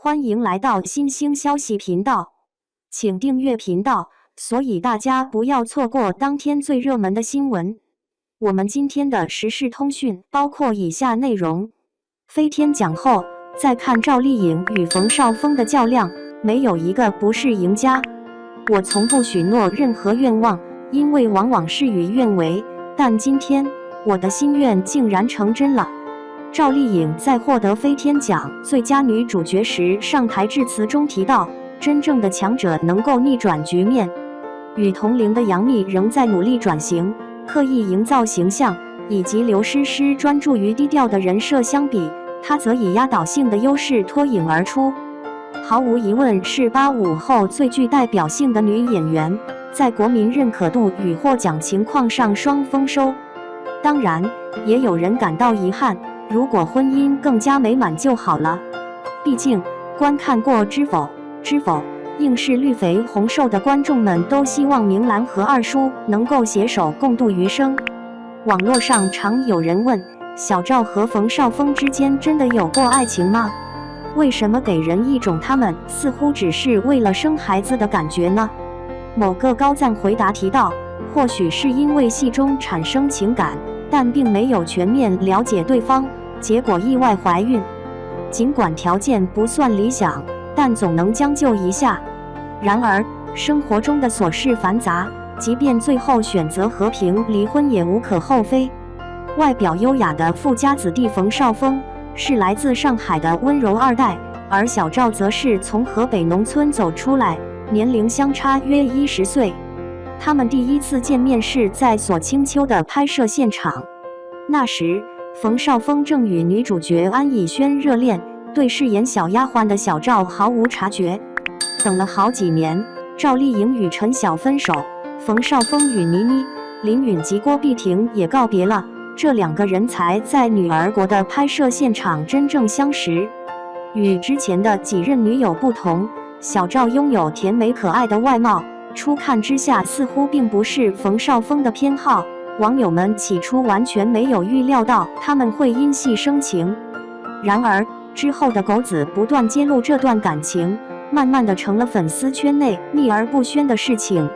欢迎来到新兴消息频道，请订阅频道，所以大家不要错过当天最热门的新闻。我们今天的时事通讯包括以下内容：飞天奖后，再看赵丽颖与冯绍峰的较量，没有一个不是赢家。我从不许诺任何愿望，因为往往事与愿违，但今天我的心愿竟然成真了。赵丽颖在获得飞天奖最佳女主角时上台致辞中提到，真正的强者能够逆转局面。与同龄的杨幂仍在努力转型，刻意营造形象，以及刘诗诗专注于低调的人设相比，她则以压倒性的优势脱颖而出。毫无疑问是85后最具代表性的女演员，在国民认可度与获奖情况上双丰收。当然，也有人感到遗憾，如果婚姻更加美满就好了。毕竟，观看过《知否》应是绿肥红瘦的观众们都希望明兰和二叔能够携手共度余生。网络上常有人问，小赵和冯绍峰之间真的有过爱情吗？为什么给人一种他们似乎只是为了生孩子的感觉呢？某个高赞回答提到，或许是因为戏中产生情感，但并没有全面了解对方，结果意外怀孕。尽管条件不算理想，但总能将就一下。然而，生活中的琐事繁杂，即便最后选择和平离婚也无可厚非。外表优雅的富家子弟冯绍峰是来自上海的温柔二代，而小赵则是从河北农村走出来，年龄相差约10岁。他们第一次见面是在《锁清秋》的拍摄现场，那时冯绍峰正与女主角安以轩热恋，对饰演小丫鬟的小赵毫无察觉。等了好几年，赵丽颖与陈晓分手，冯绍峰与倪妮、林允及郭碧婷也告别了，这两个人才在女儿国的拍摄现场真正相识。与之前的几任女友不同，小赵拥有甜美可爱的外貌，初看之下似乎并不是冯绍峰的偏好，网友们起初完全没有预料到他们会因戏生情。然而之后的狗子不断揭露这段感情，慢慢的成了粉丝圈内秘而不宣的事情。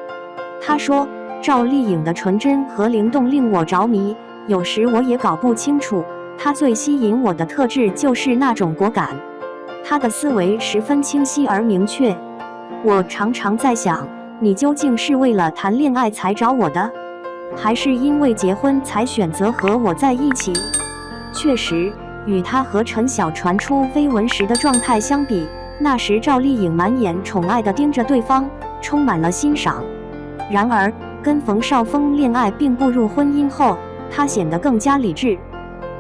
他说，赵丽颖的纯真和灵动令我着迷，有时我也搞不清楚，她最吸引我的特质就是那种果敢。她的思维十分清晰而明确。我常常在想，你究竟是为了谈恋爱才找我的，还是因为结婚才选择和我在一起？确实，与她和陈晓传出绯闻时的状态相比，那时赵丽颖满眼宠爱地盯着对方，充满了欣赏。然而，跟冯绍峰恋爱并步入婚姻后，她显得更加理智。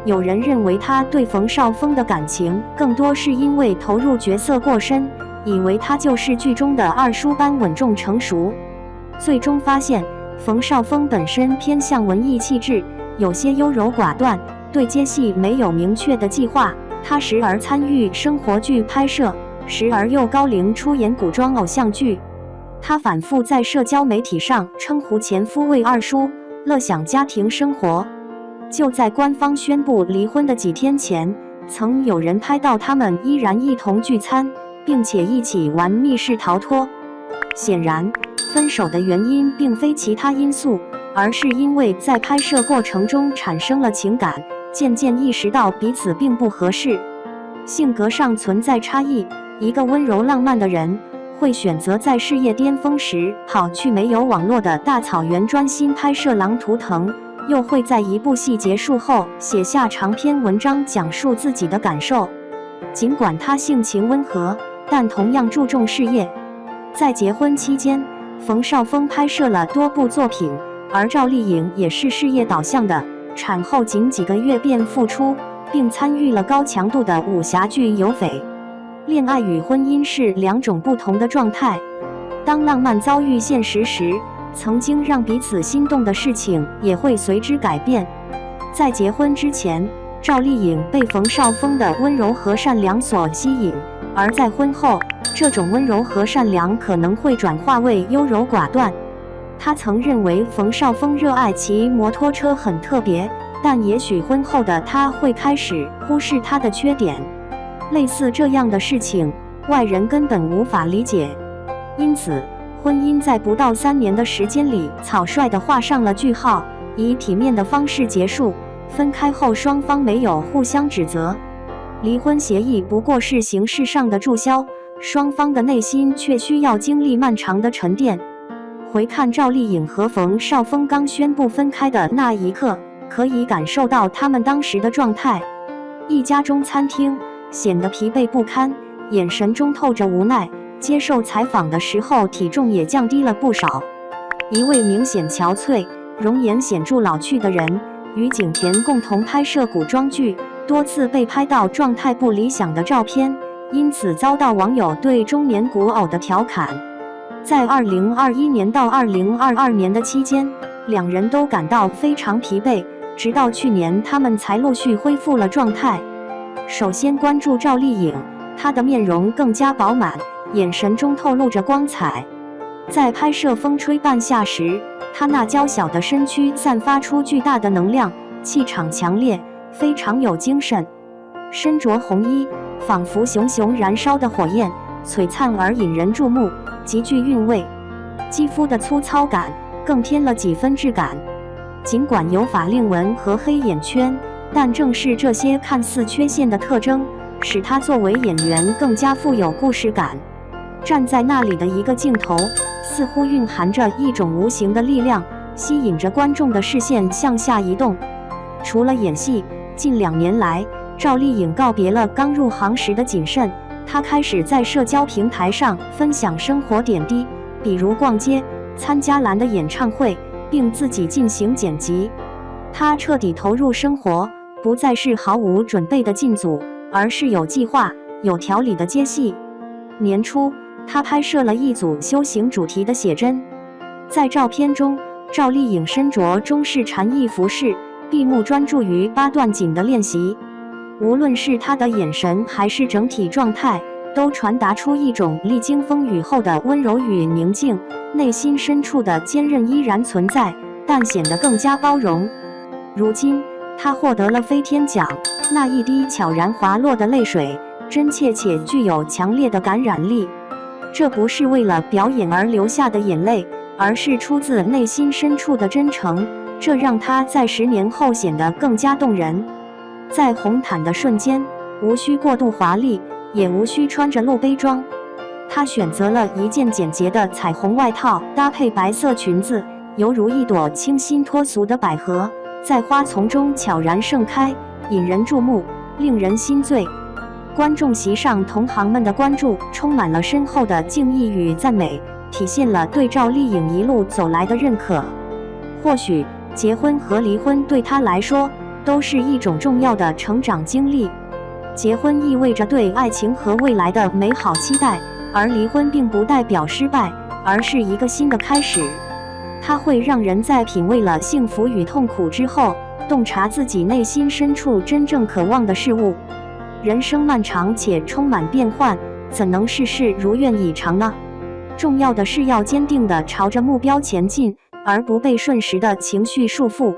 有人认为她对冯绍峰的感情更多是因为投入角色过深，以为他就是剧中的二叔般稳重成熟。最终发现，冯绍峰本身偏向文艺气质，有些优柔寡断，对接戏没有明确的计划。他时而参与生活剧拍摄，时而又高龄出演古装偶像剧。他反复在社交媒体上称呼前夫为二叔，乐享家庭生活。就在官方宣布离婚的几天前，曾有人拍到他们依然一同聚餐，并且一起玩密室逃脱。显然，分手的原因并非其他因素，而是因为在拍摄过程中产生了情感，渐渐意识到彼此并不合适。性格上存在差异，一个温柔浪漫的人会选择在事业巅峰时跑去没有网络的大草原专心拍摄《狼图腾》，又会在一部戏结束后写下长篇文章讲述自己的感受。尽管他性情温和，但同样注重事业。在结婚期间，冯绍峰拍摄了多部作品，而赵丽颖也是事业导向的，产后仅几个月便复出，并参与了高强度的武侠剧《有匪》。恋爱与婚姻是两种不同的状态，当浪漫遭遇现实时，曾经让彼此心动的事情也会随之改变。在结婚之前，赵丽颖被冯绍峰的温柔和善良所吸引，而在婚后，这种温柔和善良可能会转化为优柔寡断。她曾认为冯绍峰热爱骑摩托车很特别，但也许婚后的他会开始忽视他的缺点。类似这样的事情，外人根本无法理解。因此，婚姻在不到3年的时间里草率地画上了句号，以体面的方式结束。分开后，双方没有互相指责，离婚协议不过是形式上的注销，双方的内心却需要经历漫长的沉淀。回看赵丽颖和冯绍峰刚宣布分开的那一刻，可以感受到他们当时的状态。一家中餐厅，显得疲惫不堪，眼神中透着无奈，接受采访的时候体重也降低了不少。一位明显憔悴、容颜显著老去的人，与景甜共同拍摄古装剧，多次被拍到状态不理想的照片，因此遭到网友对中年古偶的调侃。在2021年到2022年的期间，两人都感到非常疲惫，直到去年他们才陆续恢复了状态。首先关注赵丽颖，她的面容更加饱满，眼神中透露着光彩。在拍摄《风吹半夏》时，她那娇小的身躯散发出巨大的能量，气场强烈，非常有精神。身着红衣，仿佛熊熊燃烧的火焰，璀璨而引人注目，极具韵味。肌肤的粗糙感更添了几分质感。尽管有法令纹和黑眼圈，但正是这些看似缺陷的特征，使她作为演员更加富有故事感。站在那里的一个镜头，似乎蕴含着一种无形的力量，吸引着观众的视线向下移动。除了演戏，近2年来，赵丽颖告别了刚入行时的谨慎，她开始在社交平台上分享生活点滴，比如逛街、参加蓝的演唱会，并自己进行剪辑。她彻底投入生活，不再是毫无准备的进组，而是有计划、有条理的接戏。年初，她拍摄了一组修行主题的写真，在照片中，赵丽颖身着中式禅意服饰，闭目专注于8段锦的练习。无论是她的眼神还是整体状态，都传达出一种历经风雨后的温柔与宁静，内心深处的坚韧依然存在，但显得更加包容。如今，她获得了飞天奖，那一滴悄然滑落的泪水，真切且具有强烈的感染力。这不是为了表演而流下的眼泪，而是出自内心深处的真诚，这让她在10年后显得更加动人。在红毯的瞬间，无需过度华丽，也无需穿着露背装，她选择了一件简洁的彩虹外套，搭配白色裙子，犹如一朵清新脱俗的百合，在花丛中悄然盛开，引人注目，令人心醉。观众席上同行们的关注充满了深厚的敬意与赞美，体现了对赵丽颖一路走来的认可。或许结婚和离婚对她来说都是一种重要的成长经历。结婚意味着对爱情和未来的美好期待，而离婚并不代表失败，而是一个新的开始。它会让人在品味了幸福与痛苦之后，洞察自己内心深处真正渴望的事物。人生漫长且充满变幻，怎能事事如愿以偿呢？重要的是要坚定地朝着目标前进，而不被瞬时的情绪束缚。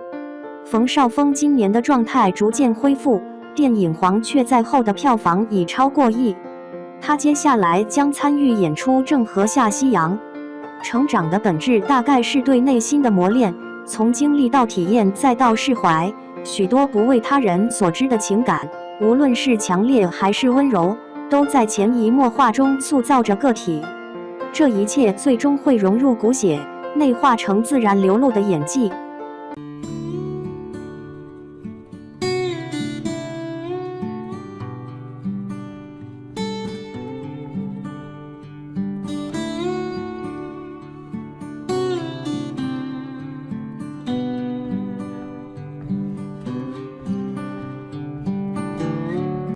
冯绍峰今年的状态逐渐恢复，电影《黄雀在后》的票房已超过亿。他接下来将参与演出《郑和下西洋》。成长的本质大概是对内心的磨练，从经历到体验再到释怀，许多不为他人所知的情感，无论是强烈还是温柔，都在潜移默化中塑造着个体。这一切最终会融入骨血，内化成自然流露的演技。